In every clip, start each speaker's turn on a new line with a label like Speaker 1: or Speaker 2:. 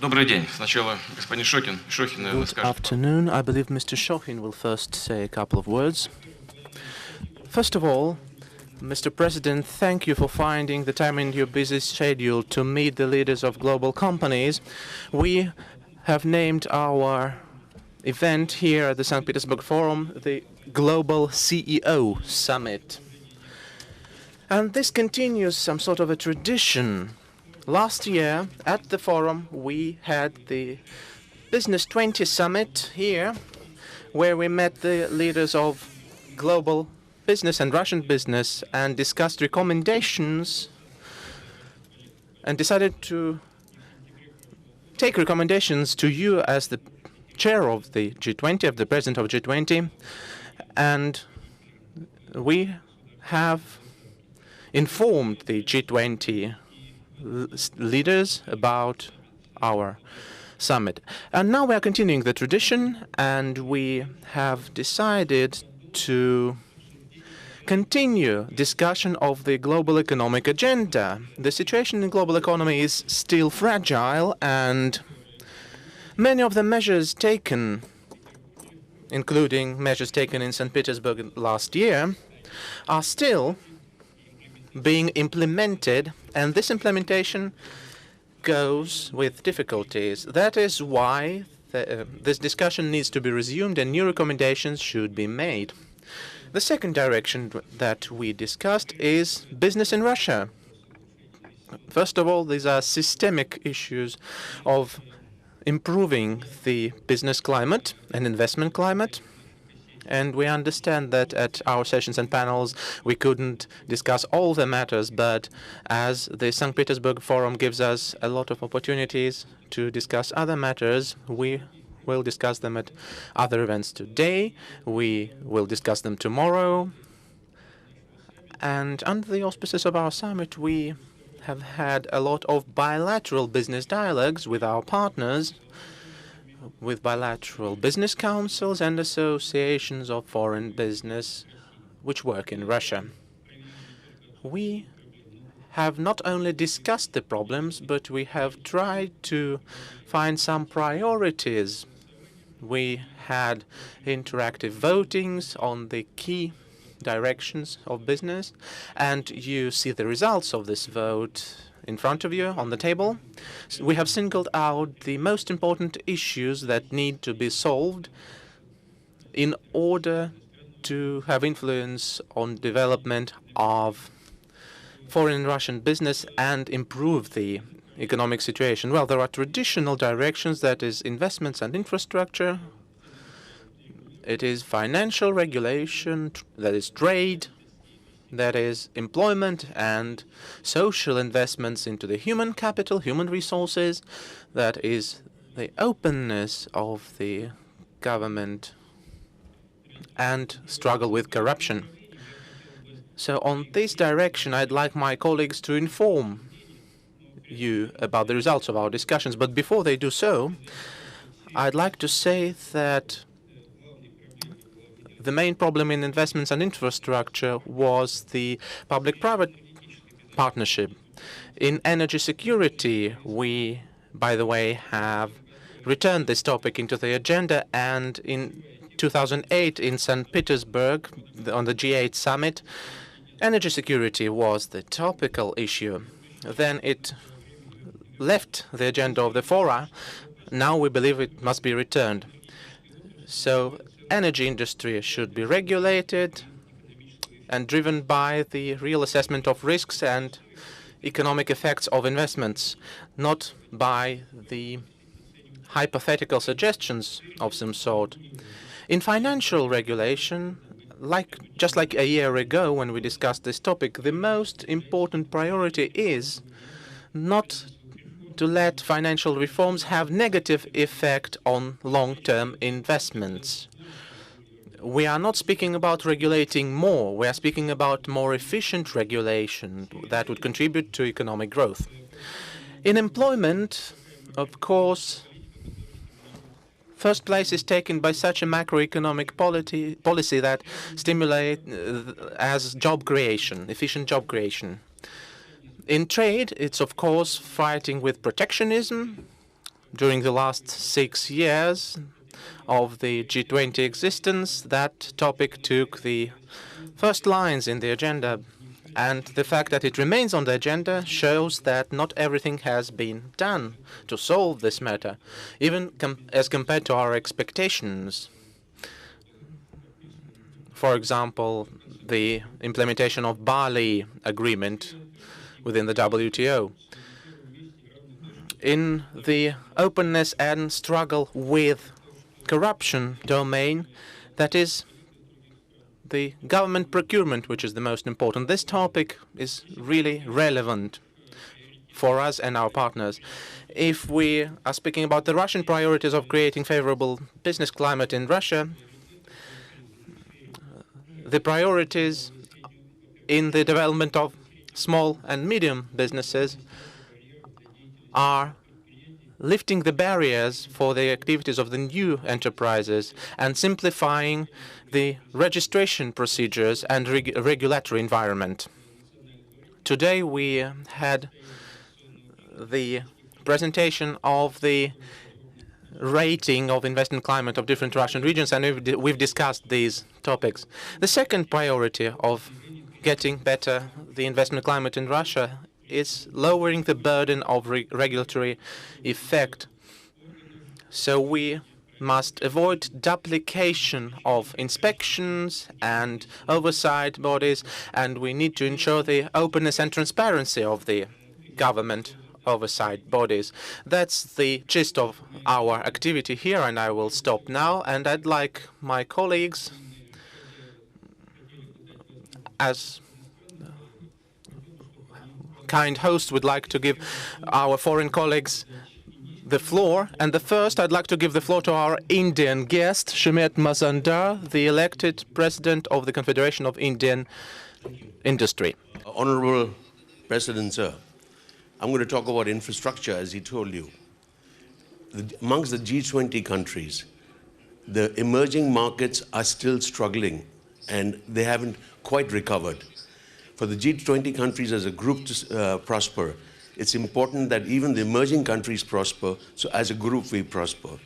Speaker 1: Добрый день. Сначала господин Шохин, наверное,
Speaker 2: Good
Speaker 1: скажет.
Speaker 2: afternoon. I believe Mr. Shokhin will first say a couple of words. First of all, Mr. President, thank you for finding the time in your busy schedule to meet the leaders of global companies. We have named our event here at the St. Petersburg Forum the Global CEO Summit. And this continues some sort of a tradition. Last year, at the forum, we had the Business 20 Summit here, where we met the leaders of global business and Russian business and discussed recommendations and decided to take recommendations to you as the chair of the G20, of the president of G20, and we have informed the G20 leaders about our summit. And now we are continuing the tradition, and we have decided to continue discussion of the global economic agenda. The situation in global economy is still fragile, and many of the measures taken, including measures taken in St. Petersburg last year, are still being implemented, and this implementation goes with difficulties. That is why this discussion needs to be resumed and new recommendations should be made. The second direction that we discussed is business in Russia. First of all, these are systemic issues of improving the business climate and investment climate. And we understand that at our sessions and panels we couldn't discuss all the matters, but as the St. Petersburg Forum gives us a lot of opportunities to discuss other matters, we will discuss them at other events today. We will discuss them tomorrow. And under the auspices of our summit, we have had a lot of bilateral business dialogues with our partners, with bilateral business councils and associations of foreign business which work in Russia. We have not only discussed the problems, but we have tried to find some priorities. We had interactive votings on the key directions of business, and you see the results of this vote in front of you on the table. We have singled out the most important issues that need to be solved in order to have influence on development of foreign Russian business and improve the economic situation. Well, there are traditional directions, that is investments and infrastructure. It is financial regulation, that is trade, that is employment and social investments into the human capital, human resources, that is the openness of the government and struggle with corruption. So on this direction, I'd like my colleagues to inform you about the results of our discussions. But before they do so, I'd like to say that the main problem in investments and infrastructure was the public-private partnership. In energy security, we, by the way, have returned this topic into the agenda, and in 2008 in St. Petersburg, on the G8 summit, energy security was the topical issue. Then it left the agenda of the fora. Now we believe it must be returned. So energy industry should be regulated and driven by the real assessment of risks and economic effects of investments, not by the hypothetical suggestions of some sort. In financial regulation, just like a year ago when we discussed this topic, the most important priority is not to let financial reforms have negative effect on long-term investments. We are not speaking about regulating more. We are speaking about more efficient regulation that would contribute to economic growth. In employment, of course, first place is taken by such a macroeconomic policy that stimulates as job creation, efficient job creation. In trade, it's of course fighting with protectionism, during the last 6 years of the G20 existence, that topic took the first lines in the agenda. And the fact that it remains on the agenda shows that not everything has been done to solve this matter, even as compared to our expectations. For example, the implementation of Bali Agreement within the WTO. In the openness and struggle with corruption domain, that is the government procurement, which is the most important. This topic is really relevant for us and our partners. If we are speaking about the Russian priorities of creating favorable business climate in Russia, the priorities in the development of small and medium businesses are lifting the barriers for the activities of the new enterprises and simplifying the registration procedures and regulatory environment. Today we had the presentation of the rating of investment climate of different Russian regions, and we've discussed these topics. The second priority of getting better the investment climate in Russia is lowering the burden of regulatory effect. So we must avoid duplication of inspections and oversight bodies, and we need to ensure the openness and transparency of the government oversight bodies. That's the gist of our activity here, and I will stop now, and I'd like my colleagues, as kind host, would like to give our foreign colleagues the floor. And the first, I'd like to give the floor to our Indian guest, Shumet Mazumdar, the elected president of the Confederation of Indian Industry.
Speaker 3: Honorable President, sir, I'm going to talk about infrastructure, as he told you. Amongst the G20 countries, the emerging markets are still struggling, and they haven't quite recovered. For the G20 countries as a group to prosper, it's important that even the emerging countries prosper, so as a group we prosper.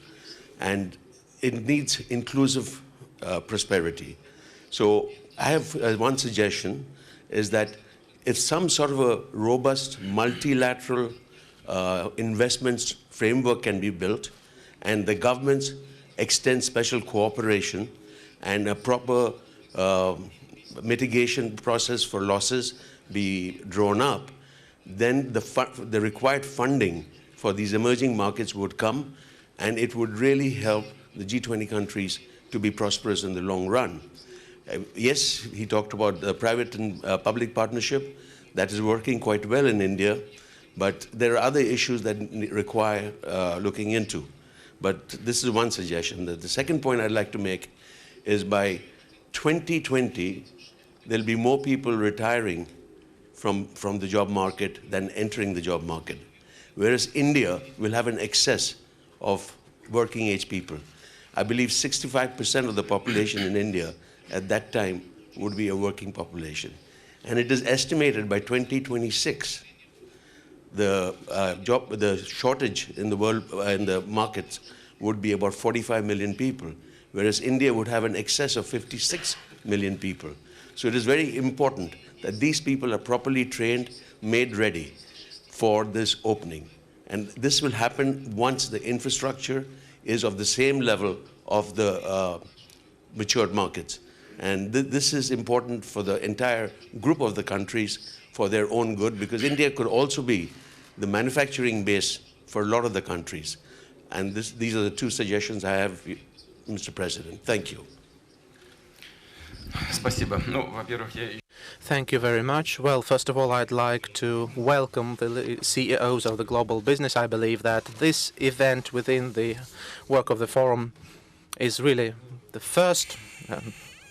Speaker 3: And it needs inclusive prosperity. So I have one suggestion, is that if some sort of a robust multilateral investments framework can be built, and the governments extend special cooperation and a proper mitigation process for losses be drawn up, then the required funding for these emerging markets would come, and it would really help the G20 countries to be prosperous in the long run. Yes, he talked about the private and public partnership. That is working quite well in India, but there are other issues that require looking into. But this is one suggestion. The second point I'd like to make is by 2020, there'll be more people retiring from the job market than entering the job market, whereas India will have an excess of working age people. I believe 65% of the population in India at that time would be a working population. And it is estimated by 2026, the shortage in the world, in the markets, would be about 45 million people, whereas India would have an excess of 56 million people. So it is very important that these people are properly trained, made ready for this opening. And this will happen once the infrastructure is of the same level of the matured markets. And this is important for the entire group of the countries for their own good, because India could also be the manufacturing base for a lot of the countries. And these are the two suggestions I have, Mr. President. Thank you.
Speaker 1: Спасибо. Ну, во-первых,
Speaker 2: Thank you very much. Well, first of all, I'd like to welcome the CEOs of the global business. I believe that this event within the work of the forum is really the first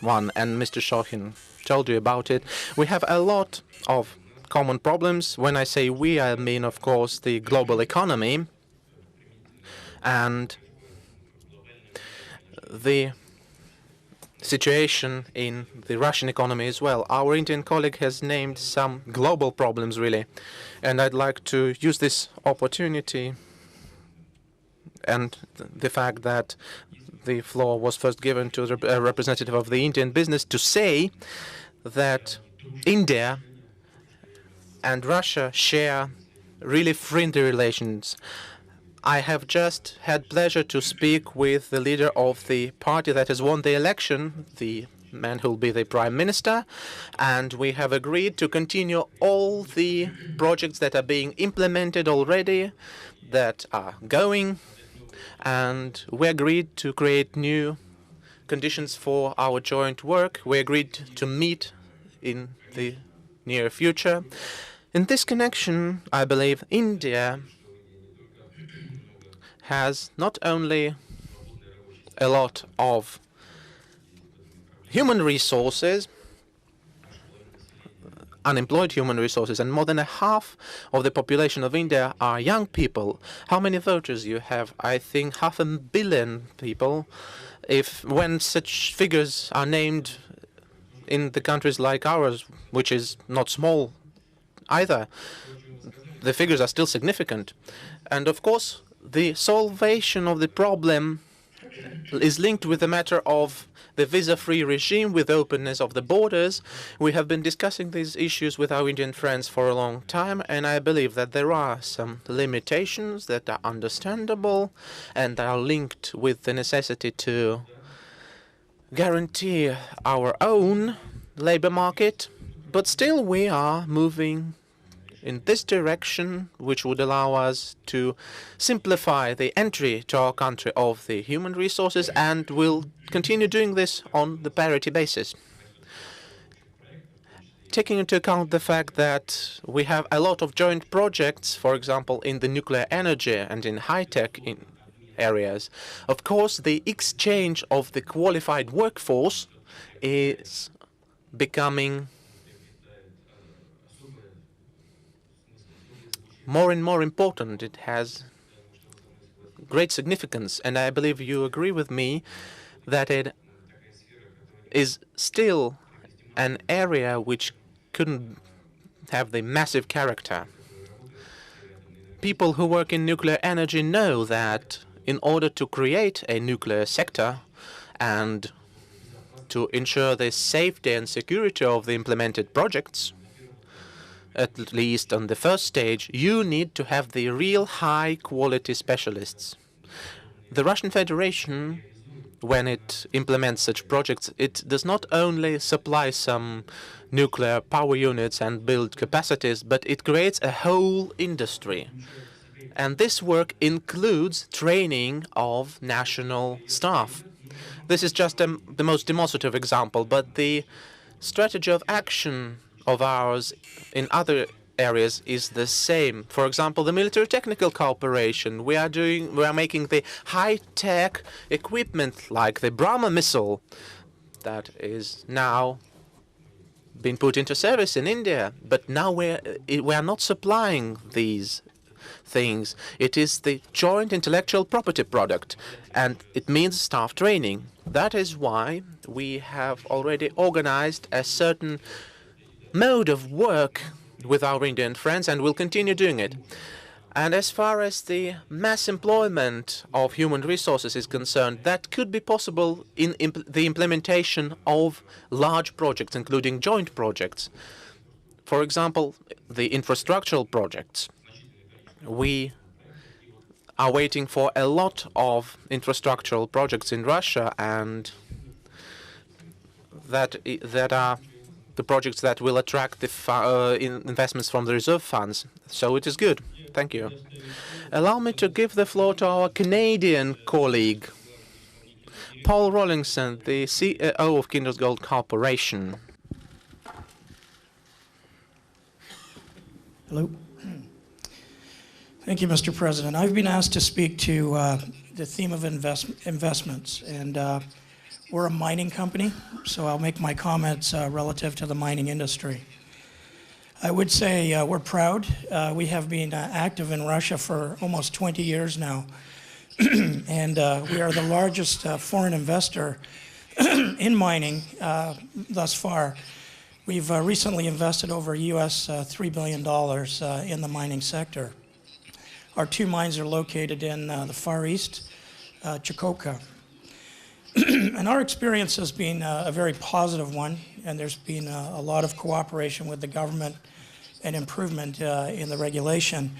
Speaker 2: one, and Mr. Shokhin told you about it. We have a lot of common problems. When I say we, I mean, of course, the global economy and the situation in the Russian economy as well. Our Indian colleague has named some global problems, really, and I'd like to use this opportunity and the fact that the floor was first given to a representative of the Indian business to say that India and Russia share really friendly relations. I have just had pleasure to speak with the leader of the party that has won the election, the man who will be the prime minister, and we have agreed to continue all the projects that are being implemented already, that are going, and we agreed to create new conditions for our joint work. We agreed to meet in the near future. In this connection, I believe India has not only a lot of human resources, unemployed human resources, and more than a half of the population of India are young people. How many voters you have? I think 500 million people. When such figures are named in the countries like ours, which is not small either, the figures are still significant. And of course, the solvation of the problem is linked with the matter of the visa-free regime with openness of the borders. We have been discussing these issues with our Indian friends for a long time, and I believe that there are some limitations that are understandable and are linked with the necessity to guarantee our own labor market. But still we are moving in this direction, which would allow us to simplify the entry to our country of the human resources, and we'll continue doing this on the parity basis. Taking into account the fact that we have a lot of joint projects, for example, in the nuclear energy and in high-tech areas, of course, the exchange of the qualified workforce is becoming more and more important. It has great significance, and I believe you agree with me that it is still an area which couldn't have the massive character. People who work in nuclear energy know that in order to create a nuclear sector and to ensure the safety and security of the implemented projects, at least on the first stage, you need to have the real high-quality specialists. The Russian Federation, when it implements such projects, it does not only supply some nuclear power units and build capacities, but it creates a whole industry. And this work includes training of national staff. This is just the most demonstrative example, but the strategy of action of ours in other areas is the same. For example, the military technical cooperation. We are making the high-tech equipment like the Brahma missile that is now being put into service in India. But now we are not supplying these things. It is the joint intellectual property product, and it means staff training. That is why we have already organized a certain mode of work with our Indian friends, and we'll continue doing it. And as far as the mass employment of human resources is concerned, that could be possible in the implementation of large projects, including joint projects. For example, the infrastructural projects. We are waiting for a lot of infrastructural projects in Russia, and that are the projects that will attract the investments from the reserve funds. So it is good. Thank you. Allow me to give the floor to our Canadian colleague, Paul Rawlinson, the CEO of Kinder Gold Corporation.
Speaker 4: Hello. Thank you, Mr. President. I've been asked to speak to the theme of investments, and we're a mining company, so I'll make my comments relative to the mining industry. I would say we're proud. We have been active in Russia for almost 20 years now, and we are the largest foreign investor in mining thus far. We've recently invested over US $3 billion in the mining sector. Our 2 mines are located in the Far East, Chukotka. And our experience has been a very positive one, and there's been a lot of cooperation with the government and improvement in the regulation.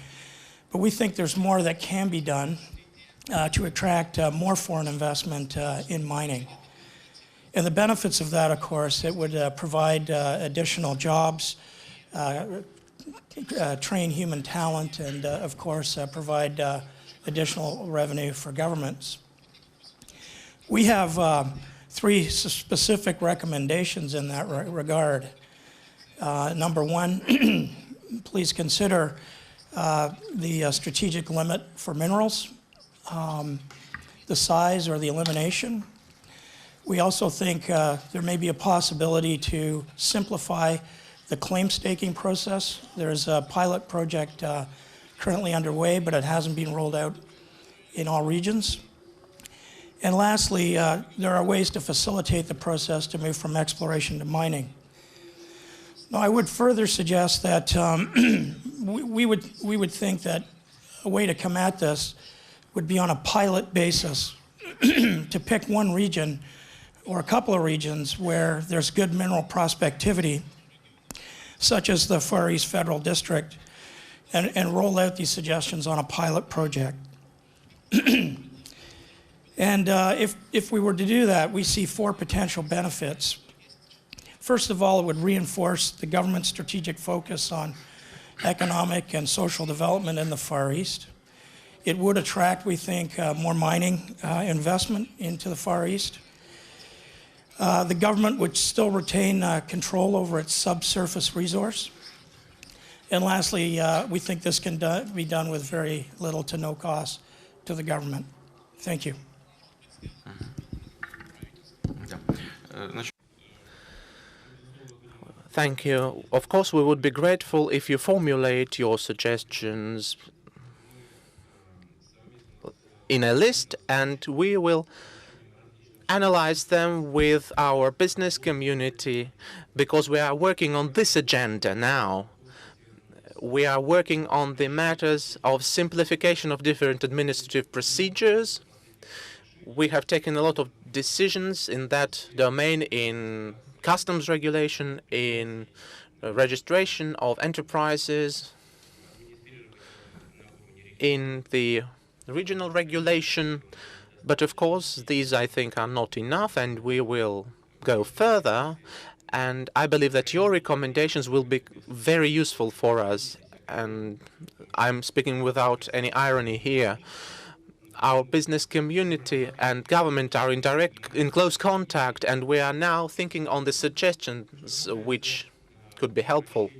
Speaker 4: But we think there's more that can be done to attract more foreign investment in mining. And the benefits of that, of course, it would provide additional jobs, train human talent, and of course provide additional revenue for governments. We have 3 specific recommendations in that regard. Number 1, please consider the strategic limit for minerals, the size or the elimination. We also think there may be a possibility to simplify the claim staking process. There's a pilot project currently underway, but it hasn't been rolled out in all regions. And lastly, there are ways to facilitate the process to move from exploration to mining. Now, I would further suggest that we would think that a way to come at this would be on a pilot basis to pick one region or a couple of regions where there's good mineral prospectivity, such as the Far East Federal District, and roll out these suggestions on a pilot project. And if we were to do that, we see 4 potential benefits. First of all, it would reinforce the government's strategic focus on economic and social development in the Far East. It would attract, we think, more mining investment into the Far East. The government would still retain control over its subsurface resource. And lastly, we think this can be done with very little to no cost to the government. Thank you.
Speaker 2: Thank you. Of course, we would be grateful if you formulate your suggestions in a list, and we will analyze them with our business community, because we are working on this agenda now. We are working on the matters of simplification of different administrative procedures. We have taken a lot of decisions in that domain, in customs regulation, in registration of enterprises, in the regional regulation. But of course, these, I think, are not enough, and we will go further. And I believe that your recommendations will be very useful for us. And I'm speaking without any irony here. Our business community and government are in close contact, and we are now thinking on the suggestions which could be helpful.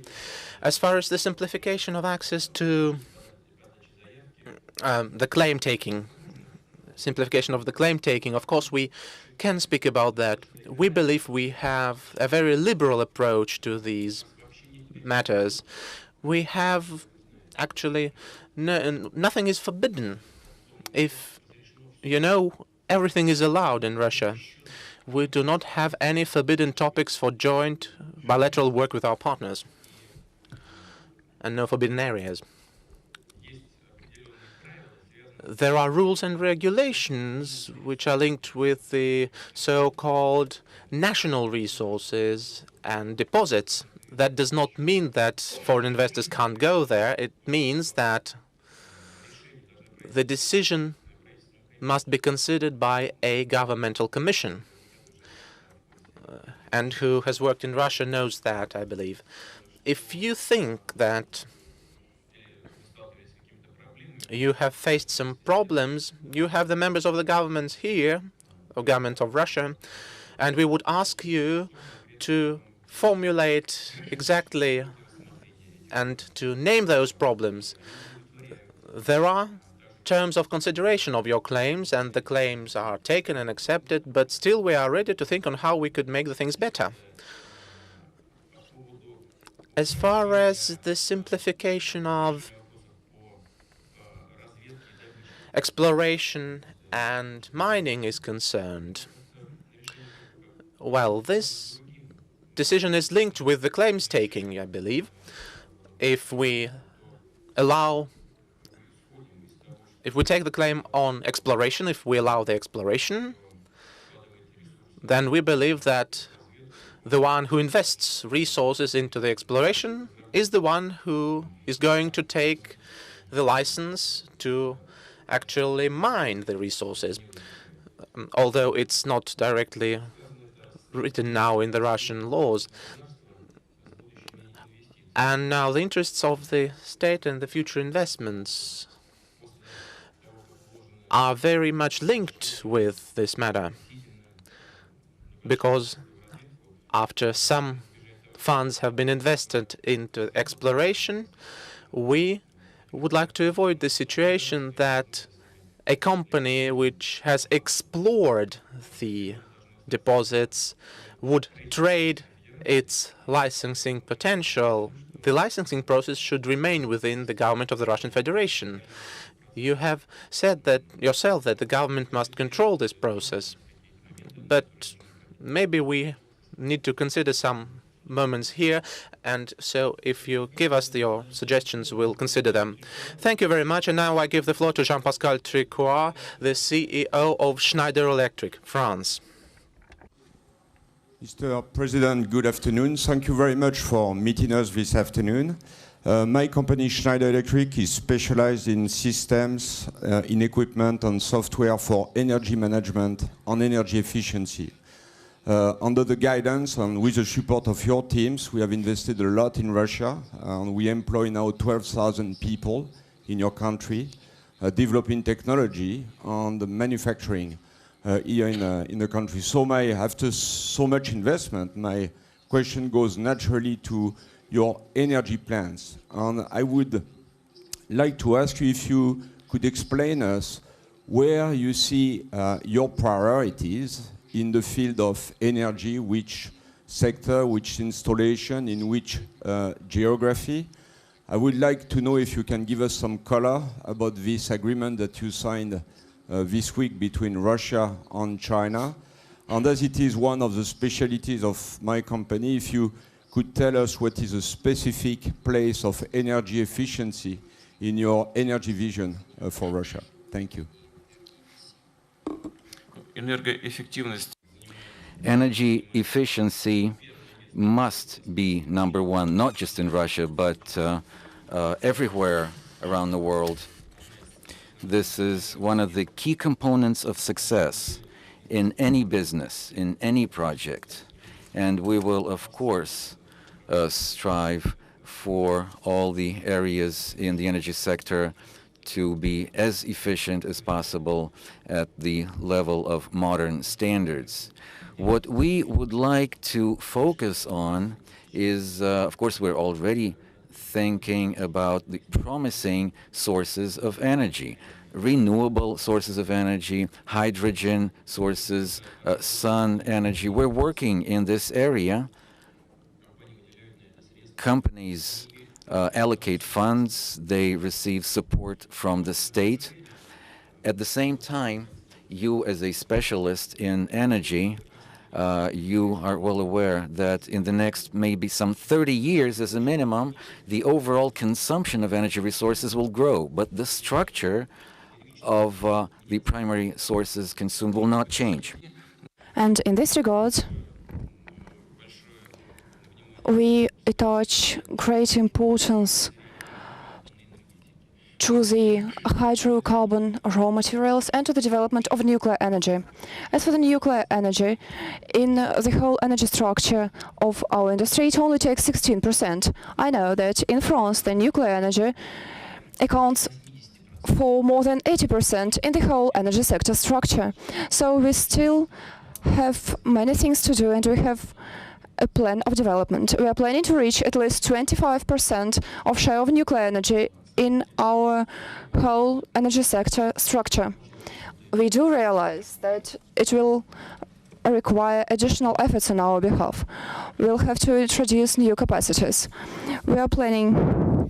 Speaker 2: As far as the simplification of access to the claim taking, simplification of the claim taking, of course, we can speak about that. We believe we have a very liberal approach to these matters. We have actually nothing is forbidden. If you know, everything is allowed in Russia. We do not have any forbidden topics for joint bilateral work with our partners, and no forbidden areas. There are rules and regulations which are linked with the so-called national resources and deposits. That does not mean that foreign investors can't go there. It means that the decision must be considered by a governmental commission. And who has worked in Russia knows that, I believe. If you think that you have faced some problems, you have the members of the government here, of government of Russia, and we would ask you to formulate exactly and to name those problems. There are terms of consideration of your claims, and the claims are taken and accepted, but still we are ready to think on how we could make the things better. As far as the simplification of exploration and mining is concerned, well, this decision is linked with the claims taking, I believe. If we allow if we take the claim on exploration, if we allow the exploration, then we believe that the one who invests resources into the exploration is the one who is going to take the license to actually mine the resources, although it's not directly written now in the Russian laws. And now the interests of the state and the future investments are very much linked with this matter, because after some funds have been invested into exploration, we would like to avoid the situation that a company which has explored the deposits would trade its licensing potential. The licensing process should remain within the government of the Russian Federation. You have said that yourself that the government must control this process, but maybe we need to consider some moments here, and so if you give us your suggestions, we'll consider them. Thank you very much, and now I give the floor to Jean-Pascal Tricoire, the CEO of Schneider Electric, France.
Speaker 5: Mr. President, good afternoon. Thank you very much for meeting us this afternoon. My company, Schneider Electric, is specialized in systems, in equipment and software for energy management and energy efficiency. Under the guidance and with the support of your teams, we have invested a lot in Russia, and we employ now 12,000 people in your country, developing technology and manufacturing here in the country. So after so much investment, my question goes naturally to your energy plans. And I would like to ask you if you could explain us where you see your priorities in the field of energy, which sector, which installation, in which geography. I would like to know if you can give us some color about this agreement that you signed this week between Russia and China. And as it is one of the specialties of my company, if you could tell us what is a specific place of energy efficiency in your energy vision for Russia. Thank you.
Speaker 6: Energy efficiency must be number one, not just in Russia, but everywhere around the world. This is one of the key components of success in any business, in any project. And we will, of course, strive for all the areas in the energy sector to be as efficient as possible at the level of modern standards. What we would like to focus on is, of course, we're already thinking about the promising sources of energy, renewable sources of energy, hydrogen sources, sun energy. We're working in this area. Companies allocate funds, they receive support from the state. At the same time, you as a specialist in energy, you are well aware that in the next maybe some 30 years as a minimum, the overall consumption of energy resources will grow, but the structure of the primary sources consumed will not change.
Speaker 7: And in this regard, we attach great importance to the hydrocarbon raw materials and to the development of nuclear energy. As for the nuclear energy, in the whole energy structure of our industry, it only takes 16%. I know that in France, the nuclear energy accounts for more than 80% in the whole energy sector structure. So we still have many things to do, and we have a plan of development. We are planning to reach at least 25% of share of nuclear energy in our whole energy sector structure. We do realize that it will require additional efforts on our behalf. We'll have to introduce new capacities. We are planning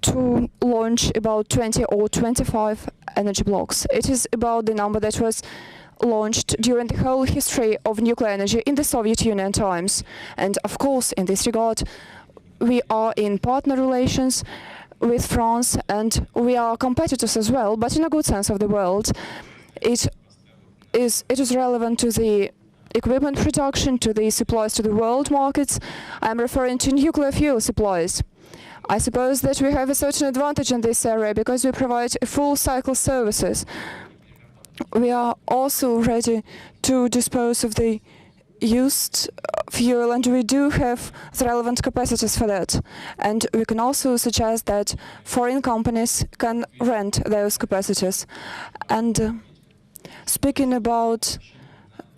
Speaker 7: to launch about 20 or 25 energy blocks. It is about the number that was launched during the whole history of nuclear energy in the Soviet Union times. And of course, in this regard, we are in partner relations with France, and we are competitors as well, but in a good sense of the word. It is relevant to the equipment production, to the supplies to the world markets. I'm referring to nuclear fuel supplies. I suppose that we have a certain advantage in this area because we provide full cycle services. We are also ready to dispose of the used fuel, and we do have the relevant capacities for that. And we can also suggest that foreign companies can rent those capacities. And speaking about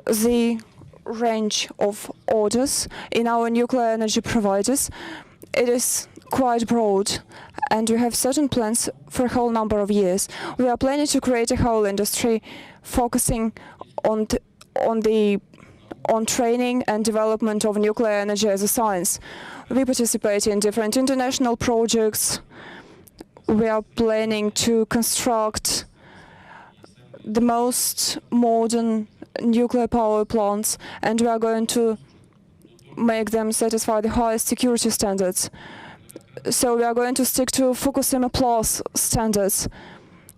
Speaker 7: the range of orders in our nuclear energy providers, it is quite broad, and we have certain plans for a whole number of years. We are planning to create a whole industry focusing on training and development of nuclear energy as a science. We participate in different international projects. We are planning to construct the most modern nuclear power plants, and we are going to make them satisfy the highest security standards. So we are going to stick to Fukushima Plus standards.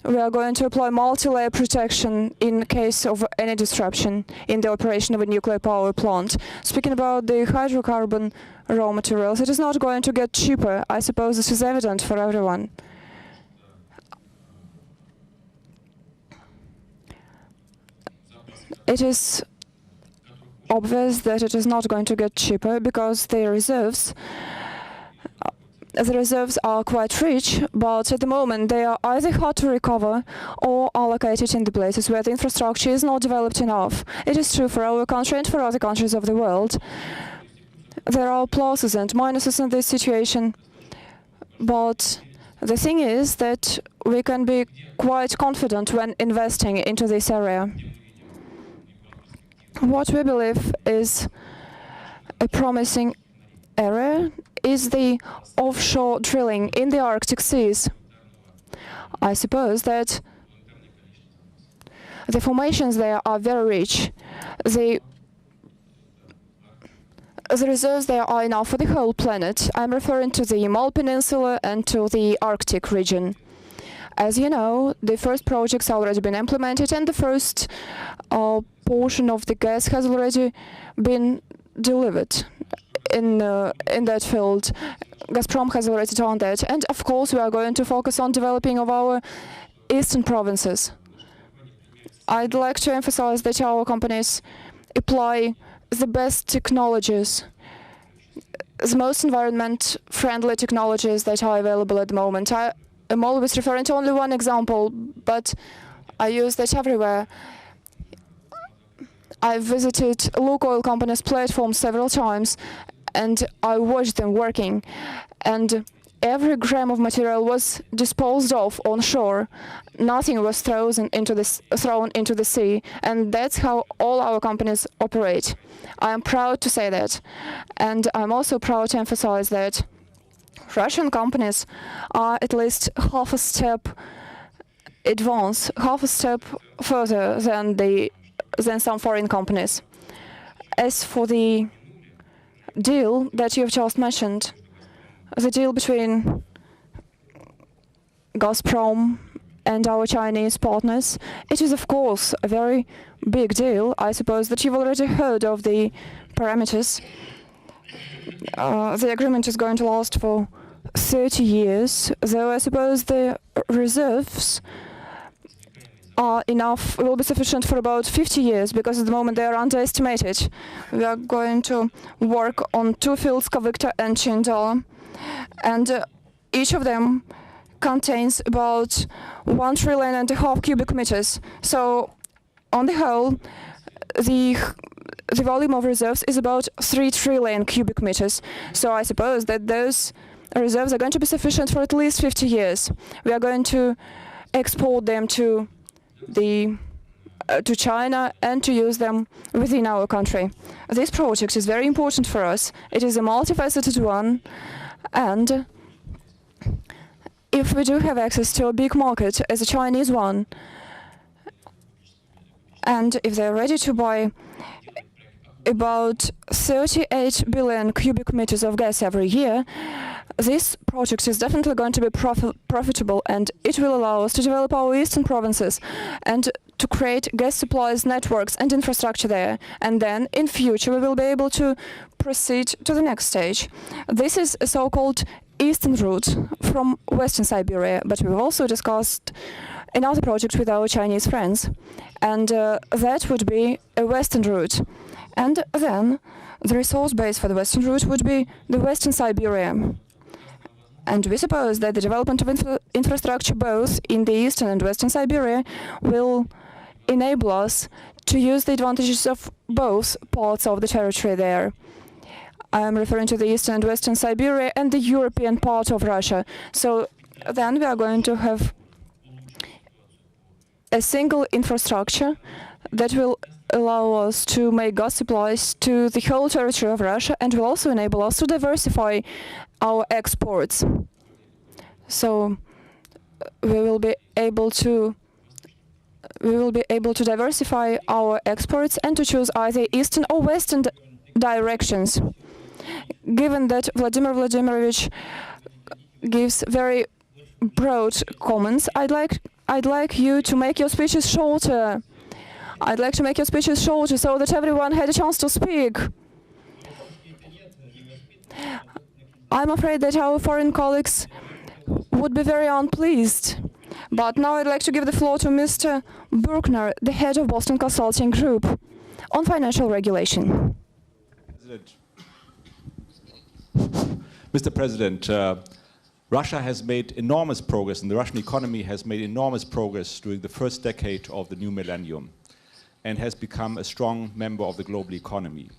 Speaker 7: We are going to apply multi-layer protection in case of any disruption in the operation of a nuclear power plant. Speaking about the hydrocarbon raw materials, it is not going to get cheaper. I suppose this is evident for everyone. It is obvious that it is not going to get cheaper because the reserves are quite rich, but at the moment they are either hard to recover or are located in the places where the infrastructure is not developed enough. It is true for our country and for other countries of the world. There are pluses and minuses in this situation, but the thing is that we can be quite confident when investing into this area. What we believe is a promising area is the offshore drilling in the Arctic seas. I suppose that the formations there are very rich. The reserves there are enough for the whole planet. I'm referring to the Yamal Peninsula and to the Arctic region. As you know, the first projects have already been implemented, and the first portion of the gas has already been delivered in that field. Gazprom has already done that. And of course, we are going to focus on developing of our eastern provinces. I'd like to emphasize that our companies apply the best technologies, the most environment-friendly technologies that are available at the moment. I'm always referring to only one example, but I use that everywhere. I've visited Lukoil companies' platforms several times, and I watched them working. And every gram of material was disposed of on shore. Nothing was thrown into the sea, and that's how all our companies operate. I am proud to say that, and I'm also proud to emphasize that Russian companies are at least half a step advanced, half a step further than some foreign companies. As for the deal that you've just mentioned, the deal between Gazprom and our Chinese partners, it is of course a very big deal. I suppose that you've already heard of the parameters. The agreement is going to last for 30 years, though I suppose the reserves are enough, will be sufficient for about 50 years, because at the moment they are underestimated. We are going to work on two fields, Kavikta and Chindala, and each of them contains about 1.5 trillion cubic meters. So, on the whole, the volume of reserves is about 3 trillion cubic meters. So I suppose that those reserves are going to be sufficient for at least 50 years. We are going to export them to China and to use them within our country. This project is very important for us. It is a multifaceted one, and if we do have access to a big market as a Chinese one, and if they're ready to buy about 38 billion cubic meters of gas every year, this project is definitely going to be profitable, and it will allow us to develop our eastern provinces and to create gas supplies, networks and infrastructure there. And then in future we will be able to proceed to the next stage. This is a so-called eastern route from Western Siberia, but we've also discussed another project with our Chinese friends, and that would be a western route. And then the resource base for the western route would be the Western Siberia. And we suppose that the development of infrastructure both in the eastern and western Siberia will enable us to use the advantages of both parts of the territory there. I am referring to the eastern and western Siberia and the European part of Russia. So then we are going to have a single infrastructure that will allow us to make gas supplies to the whole territory of Russia and will also enable us to diversify our exports. So we will be able to diversify our exports and to choose either eastern or western directions. Given that Vladimir Vladimirovich gives very broad comments, I'd like you to make your speeches shorter. I'd like to make your speeches shorter so that everyone had a chance to speak. I'm afraid that our foreign colleagues would be very unpleased. But now I'd like to give the floor to Mr. Bruckner, the head of Boston Consulting Group, on financial regulation.
Speaker 8: Mr. President, Russia has made enormous progress, and the Russian economy has made enormous progress during the first decade of the new millennium, and has become a strong member of the global economy.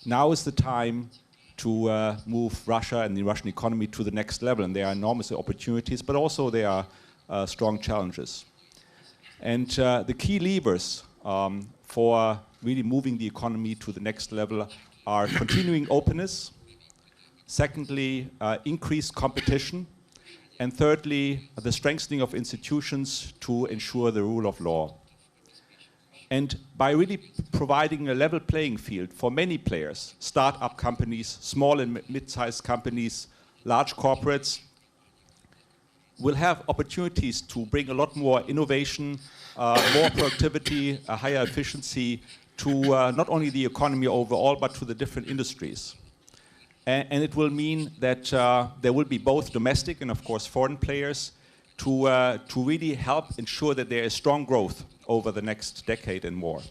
Speaker 8: Now is the time to move Russia and the Russian economy to the next level, and there are enormous opportunities, but also there are strong challenges. And the key levers for really moving the economy to the next level are continuing openness, secondly, increased competition, and thirdly, the strengthening of institutions to ensure the rule of law. And by really providing a level playing field for many players, start-up companies, small and mid-sized companies, large corporates, will have opportunities to bring a lot more innovation, more productivity, a higher efficiency to not only the economy overall, but to the different industries. And it will mean that there will be both domestic and, of course, foreign players to really help ensure that there is strong growth over the next decade and more.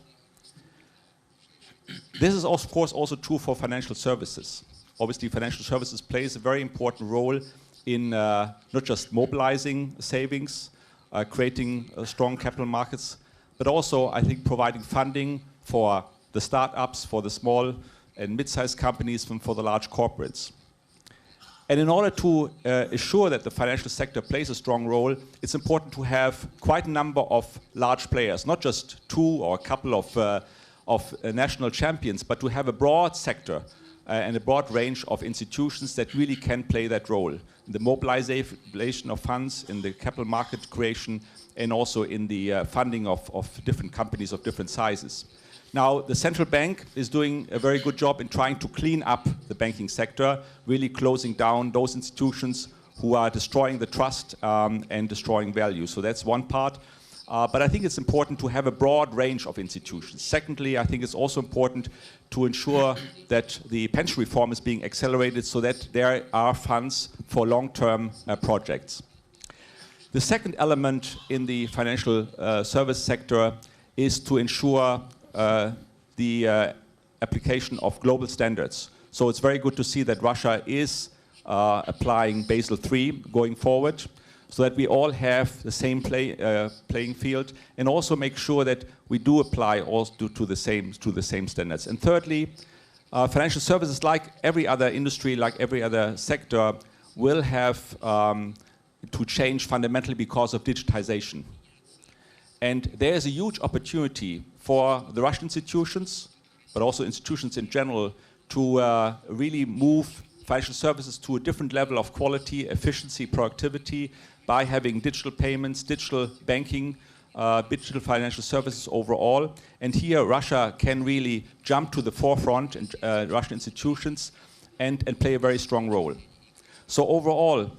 Speaker 8: This is, of course, also true for financial services. Obviously, financial services plays a very important role in not just mobilizing savings, creating strong capital markets, but also, I think, providing funding for the startups, for the small and mid-sized companies, and for the large corporates. And in order to ensure that the financial sector plays a strong role, it's important to have quite a number of large players, not just two or a couple of national champions, but to have a broad sector and a broad range of institutions that really can play that role in the mobilization of funds, in the capital market creation, and also in the funding of different companies of different sizes. Now, the central bank is doing a very good job in trying to clean up the banking sector, really closing down those institutions who are destroying the trust and destroying value. So that's one part. But I think it's important to have a broad range of institutions. Secondly, I think it's also important to ensure that the pension reform is being accelerated so that there are funds for long-term projects. The second element in the financial service sector is to ensure the application of global standards. So it's very good to see that Russia is applying Basel III going forward, so that we all have the same playing field, and also make sure that we do apply also to the same standards. And thirdly, financial services, like every other industry, like every other sector, will have to change fundamentally because of digitization. And there is a huge opportunity for the Russian institutions, but also institutions in general, to really move financial services to a different level of quality, efficiency, productivity by having digital payments, digital banking, digital financial services overall. And here Russia can really jump to the forefront, and Russian institutions, and play a very strong role. So overall,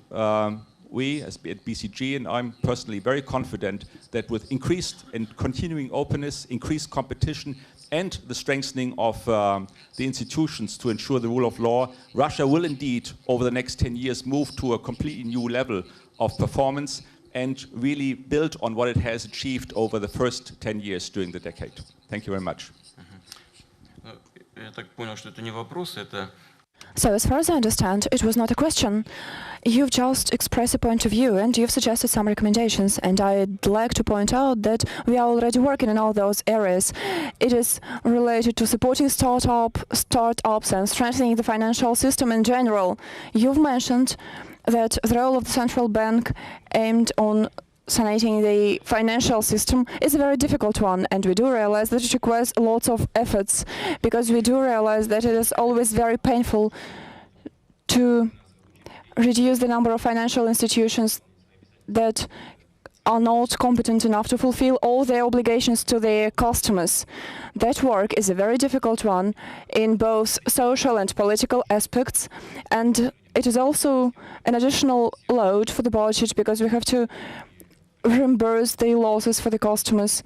Speaker 8: we at BCG, and I'm personally very confident that with increased and continuing openness, increased competition, and the strengthening of the institutions to ensure the rule of law, Russia will indeed, over the next 10 years, move to a completely new level of performance and really build on what it has achieved over the first 10 years during the decade. Thank you very much.
Speaker 1: Я так понял, что это не вопрос, это...
Speaker 7: So, as far as I understand, it was not a question. You've just expressed a point of view and you've suggested some recommendations, and I'd like to point out that we are already working in all those areas. It is related to supporting startups and strengthening the financial system in general. You've mentioned that the role of the central bank aimed on sanating the financial system is a very difficult one, and we do realize that it requires lots of efforts, because we do realize that it is always very painful to reduce the number of financial institutions that are not competent enough to fulfill all their obligations to their customers. That work is a very difficult one in both social and political aspects, and it is also an additional load for the budget, because we have to reimburse the losses for the customers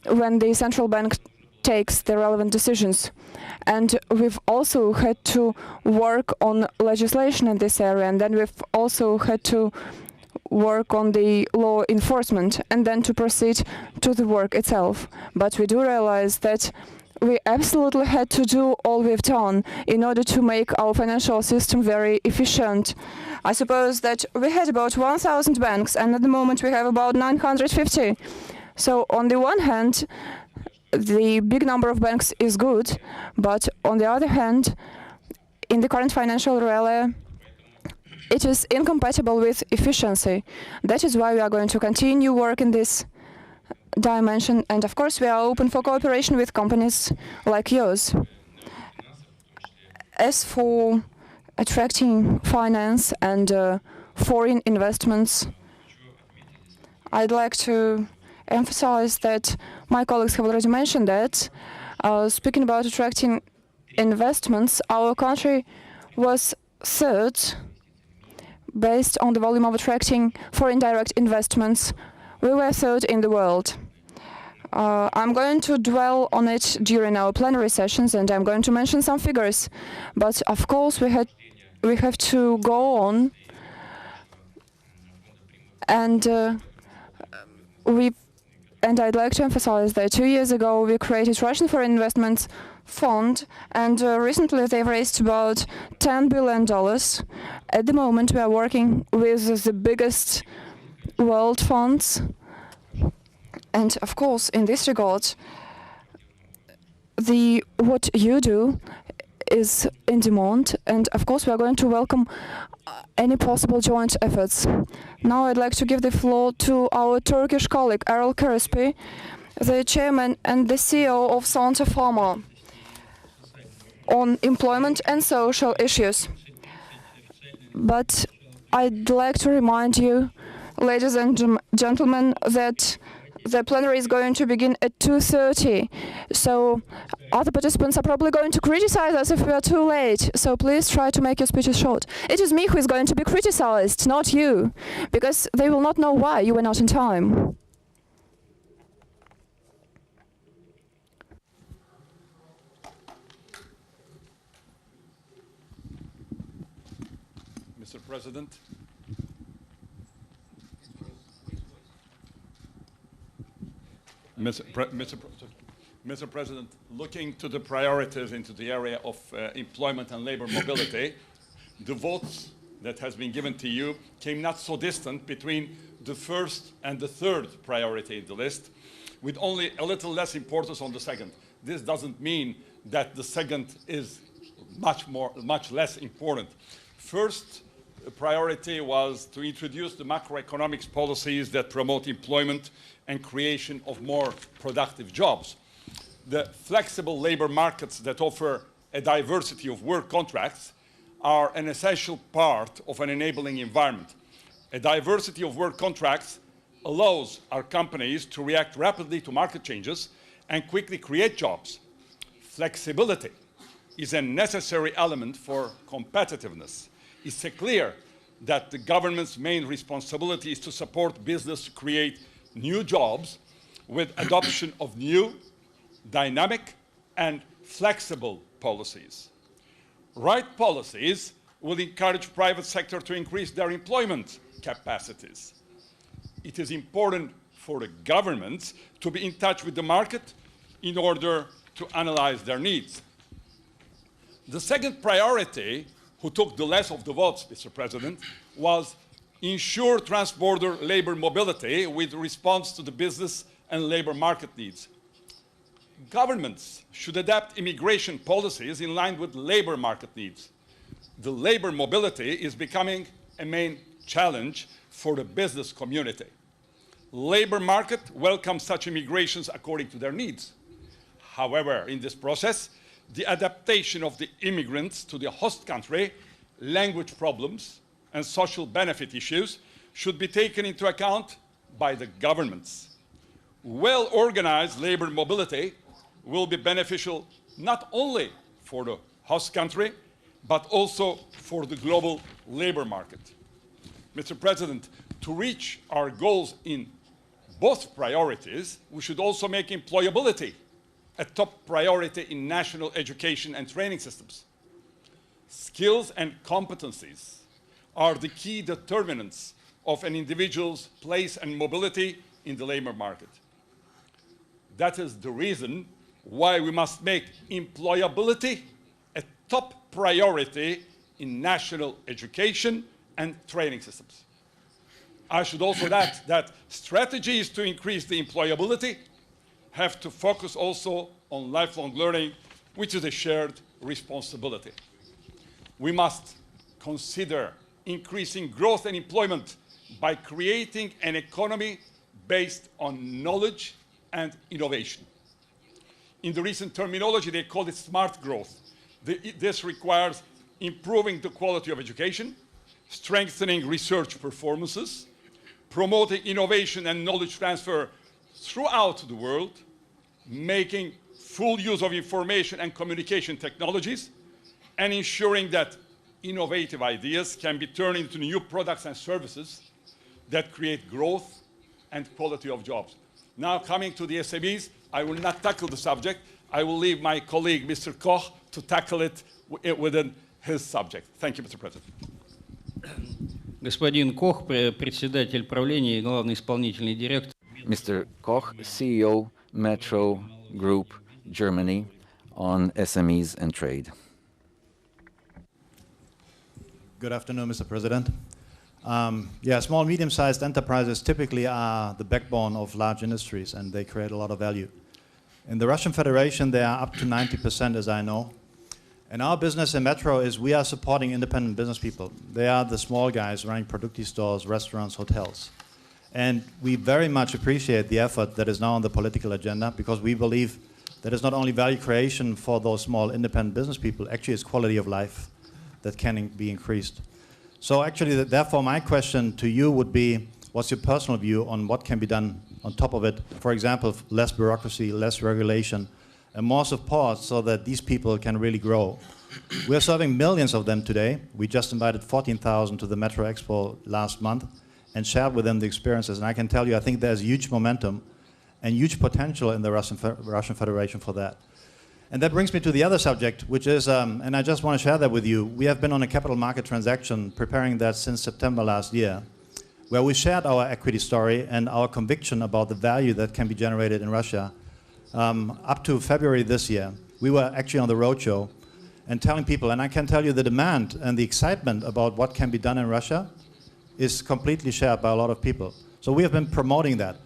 Speaker 7: when the central bank takes the relevant decisions. And we've also had to work on legislation in this area, and then we've also had to work on the law enforcement, and then to proceed to the work itself. But we do realize that we absolutely had to do all we've done in order to make our financial system very efficient. I suppose that we had about 1,000 banks, and at the moment we have about 950. So on the one hand, the big number of banks is good, but on the other hand, in the current financial reality, it is incompatible with efficiency. That is why we are going to continue work in this dimension, and of course we are open for cooperation with companies like yours. As for attracting finance and foreign investments, I'd like to emphasize that my colleagues have already mentioned that. Speaking about attracting investments, our country was third based on the volume of attracting foreign direct investments. We were third in the world. I'm going to dwell on it during our plenary sessions, and I'm going to mention some figures. But of course, we have to go on, and I'd like to emphasize that 2 years ago we created Russian Foreign Investment Fund, and recently they've raised about $10 billion. At the moment, we are working with the biggest world funds, and of course, in this regard, what you do is in demand, and of course, we are going to welcome any possible joint efforts. Now, I'd like to give the floor to our Turkish colleague, Erol Kerespi, the chairman and the CEO of Santa Pharma, on employment and social issues. But I'd like to remind you, ladies and gentlemen, that the plenary is going to begin at 2:30. So other participants are probably going to criticize us if we are too late. So please try to make your speeches short. It is me who is going to be criticized, not you, because they will not know why you were not in time.
Speaker 9: Mr. President, Mr. President, looking to the priorities into the area of employment and labor mobility, the votes that has been given to you came not so distant between the first and the third priority in the list, with only a little less importance on the second. This doesn't mean that the second is much less important. First priority was to introduce the macroeconomics policies that promote employment and creation of more productive jobs. The flexible labor markets that offer a diversity of work contracts are an essential part of an enabling environment. A diversity of work contracts allows our companies to react rapidly to market changes and quickly create jobs. Flexibility is a necessary element for competitiveness. It's clear that the government's main responsibility is to support business to create new jobs with adoption of new, dynamic, and flexible policies. Right policies will encourage private sector to increase their employment capacities. It is important for the governments to be in touch with the market in order to analyze their needs. The second priority, who took the less of the votes, Mr. President, was ensure trans-border labor mobility with response to the business and labor market needs. Governments should adapt immigration policies in line with labor market needs. The labor mobility is becoming a main challenge for the business community. Labor market welcomes such immigrations according to their needs. However, in this process, the adaptation of the immigrants to the host country, language problems, and social benefit issues should be taken into account by the governments. Well-organized labor mobility will be beneficial not only for the host country, but also for the global labor market. Mr. President, to reach our goals in both priorities, we should also make employability a top priority in national education and training systems. Skills and competencies are the key determinants of an individual's place and mobility in the labor market. That is the reason why we must make employability a top priority in national education and training systems. I should also add that strategies to increase the employability have to focus also on lifelong learning, which is a shared responsibility. We must consider increasing growth and employment by creating an economy based on knowledge and innovation. In the recent terminology, they call it smart growth. This requires improving the quality of education, strengthening research performances, promoting innovation and knowledge transfer throughout the world, making full use of information and communication technologies, and ensuring that innovative ideas can be turned into new products and services that create growth and quality of jobs. Now, coming to the SMEs, I will not tackle the subject. I will leave my colleague, Mr. Koch, to tackle it within his subject. Thank you, Mr. President.
Speaker 10: Господин Кох, председатель правления и главный исполнительный директор.
Speaker 6: Mr. Koch, CEO, Metro Group, Germany, on SMEs and trade.
Speaker 11: Good afternoon, Mr. President. Small, medium-sized enterprises typically are the backbone of large industries, and they create a lot of value. In the Russian Federation, they are up to 90%, as I know. And our business in Metro is we are supporting independent business people. They are the small guys running productive stores, restaurants, hotels. And we very much appreciate the effort that is now on the political agenda, because we believe that it's not only value creation for those small independent business people, actually it's quality of life that can be increased. So actually, therefore, my question to you would be, what's your personal view on what can be done on top of it? For example, less bureaucracy, less regulation, and more support so that these people can really grow. We're serving millions of them today. We just invited 14,000 to the Metro Expo last month and shared with them the experiences. And I can tell you, I think there's huge momentum and huge potential in the Russian Federation for that. And that brings me to the other subject, which is, and I just want to share that with you, we have been on a capital market transaction, preparing that since September last year, where we shared our equity story and our conviction about the value that can be generated in Russia. Up to February this year, we were actually on the roadshow and telling people, and I can tell you the demand and the excitement about what can be done in Russia is completely shared by a lot of people. So we have been promoting that.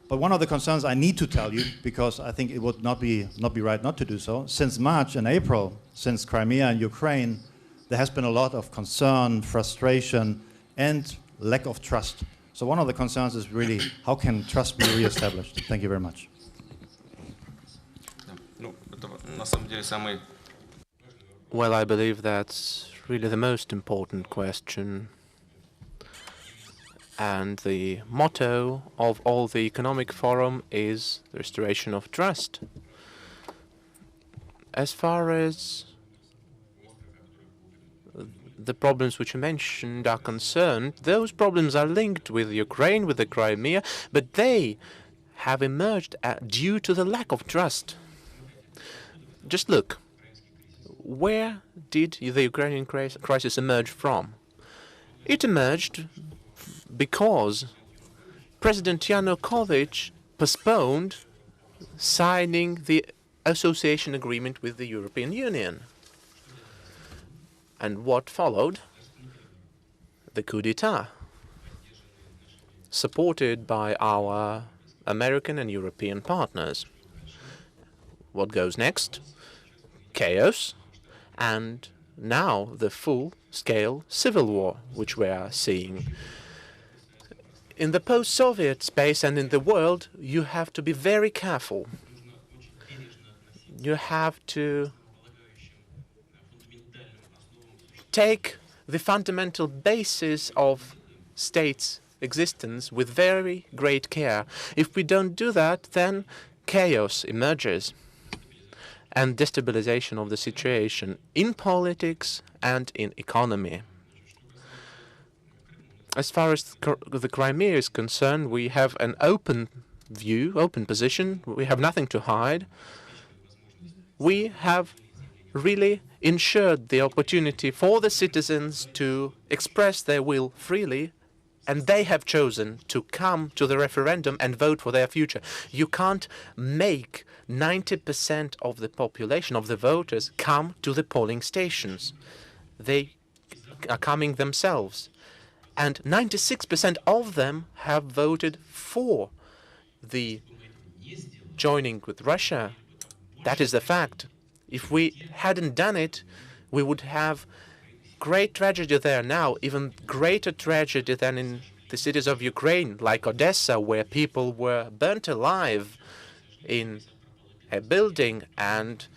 Speaker 11: But one of the concerns I need to tell you, because I think it would not be right not to do so, since March and April, since Crimea and Ukraine, there has been a lot of concern, frustration, and lack of trust. So one of the concerns is really, how can trust be reestablished? Thank you very much.
Speaker 2: Well, I believe that's really the most important question. And the motto of all the economic forum is the restoration of trust. As far as the problems which you mentioned are concerned, those problems are linked with Ukraine, with the Crimea, but they have emerged due to the lack of trust. Just look, where did the Ukrainian crisis emerge from? It emerged because President Yanukovych postponed signing the association agreement with the European Union. And what followed? The coup d'etat, supported by our American and European partners. What goes next? Chaos, and now the full-scale civil war, which we are seeing. In the post-Soviet space and in the world, you have to be very careful. You have to take the fundamental basis of states' existence with very great care. If we don't do that, then chaos emerges and destabilization of the situation in politics and in economy. As far as the Crimea is concerned, we have an open view, open position. We have nothing to hide. We have really ensured the opportunity for the citizens to express their will freely, and they have chosen to come to the referendum and vote for their future. You can't make 90% of the population, of the voters, come to the polling stations. They are coming themselves. And 96% of them have voted for the joining with Russia. That is the fact. If we hadn't done it, we would have great tragedy there now, even greater tragedy than in the cities of Ukraine, like Odessa, where people were burnt alive in a building, and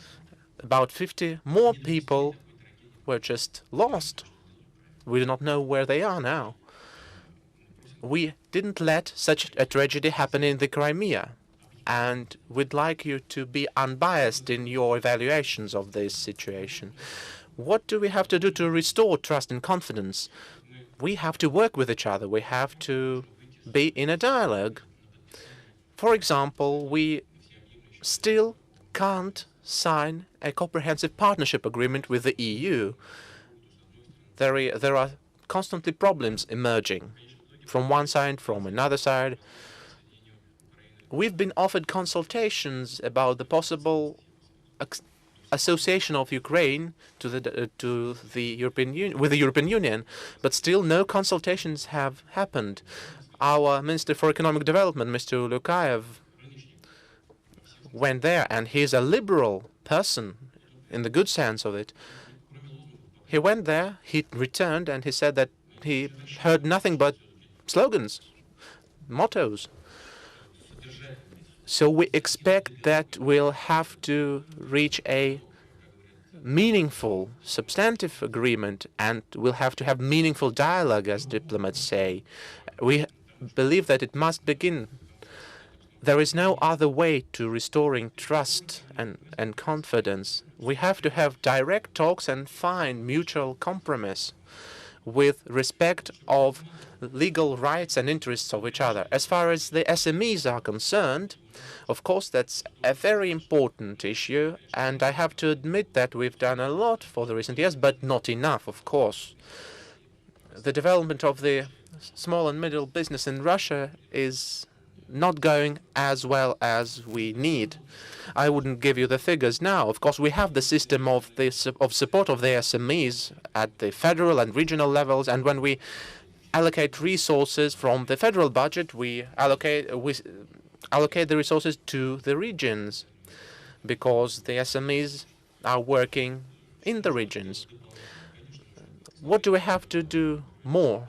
Speaker 2: about 50 more people were just lost. We do not know where they are now. We didn't let such a tragedy happen in the Crimea, and we'd like you to be unbiased in your evaluations of this situation. What do we have to do to restore trust and confidence? We have to work with each other. We have to be in a dialogue. For example, we still can't sign a comprehensive partnership agreement with the EU. There are constantly problems emerging from one side, from another side. We've been offered consultations about the possible association of Ukraine to the European Union, with the European Union, but still no consultations have happened. Our Minister for Economic Development, Mr. Lukayev, went there, and he is a liberal person in the good sense of it. He went there, he returned, and he said that he heard nothing but slogans, mottos. So we expect that we'll have to reach a meaningful, substantive agreement, and we'll have to have meaningful dialogue, as diplomats say. We believe that it must begin. There is no other way to restoring trust and confidence. We have to have direct talks and find mutual compromise with respect of legal rights and interests of each other. As far as the SMEs are concerned, of course, that's a very important issue, and I have to admit that we've done a lot for the recent years, but not enough, of course. The development of the small and middle business in Russia is not going as well as we need. I wouldn't give you the figures now. Of course, we have the system of support of the SMEs at the federal and regional levels, and when we allocate resources from the federal budget, we allocate the resources to the regions, because the SMEs are working in the regions. What do we have to do more?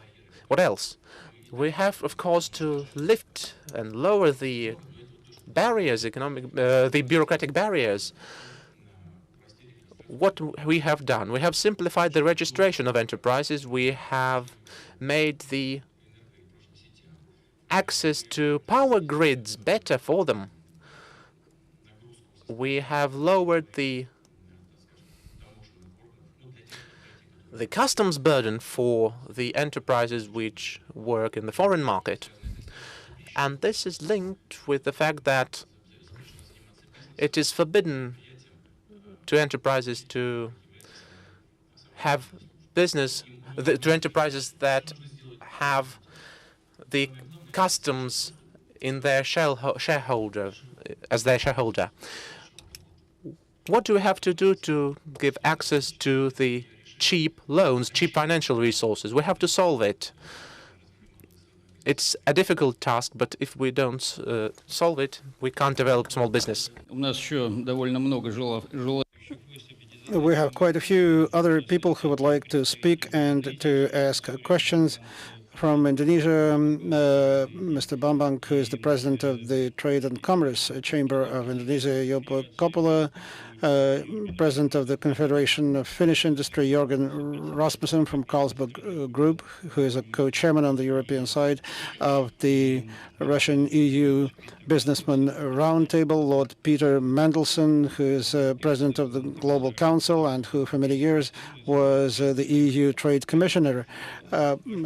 Speaker 2: What else? We have, of course, to lift and lower the barriers, the bureaucratic barriers. What we have done, we have simplified the registration of enterprises. We have made the access to power grids better for them. We have lowered the customs burden for the enterprises which work in the foreign market. And this is linked with the fact that it is forbidden to enterprises to have business, to enterprises that have the customs in their shareholder, as their shareholder. What do we have to do to give access to the cheap loans, cheap financial resources? We have to solve it. It's a difficult task, but if we don't solve it, we can't develop small business.
Speaker 12: We have quite a few other people who would like to speak and to ask questions. From Indonesia, Mr. Bambang, who is the president of the Trade and Commerce Chamber of Indonesia, Yopo Koppola, president of the Confederation of Finnish Industry, Jörgen Rasmussen from Carlsberg Group, who is a co-chairman on the European side of the Russian-EU Businessman Roundtable, Lord Peter Mandelson, who is president of the Global Council and who for many years was the EU Trade Commissioner.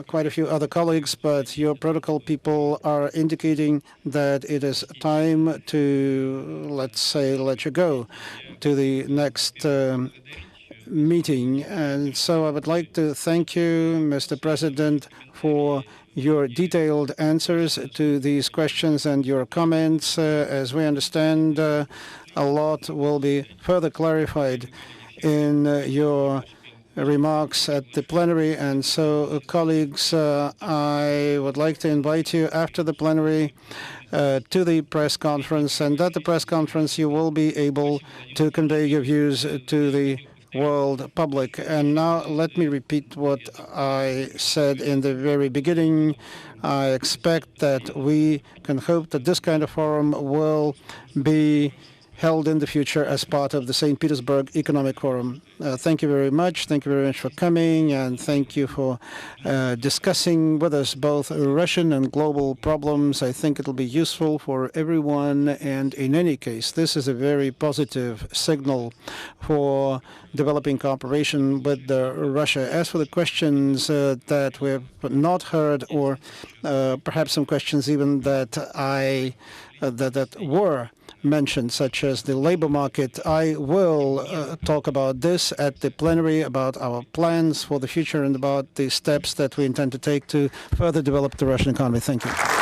Speaker 12: Quite a few other colleagues, but your protocol people are indicating that it is time to, let's say, let you go to the next meeting. And so I would like to thank you, Mr. President, for your detailed answers to these questions and your comments. As we understand, a lot will be further clarified in your remarks at the plenary. And so, colleagues, I would like to invite you after the plenary to the press conference. And at the press conference, you will be able to convey your views to the world public. And now let me repeat what I said in the very beginning. I expect that we can hope that this kind of forum will be held in the future as part of the St. Petersburg Economic Forum. Thank you very much. Thank you very much for coming, and thank you for discussing with us both Russian and global problems. I think it'll be useful for everyone, and in any case, this is a very positive signal for developing cooperation with Russia. As for the questions that we have not heard, or perhaps some questions even that that were mentioned, such as the labor market, I will talk about this at the plenary, about our plans for the future and about the steps that we intend to take to further develop the Russian economy. Thank you.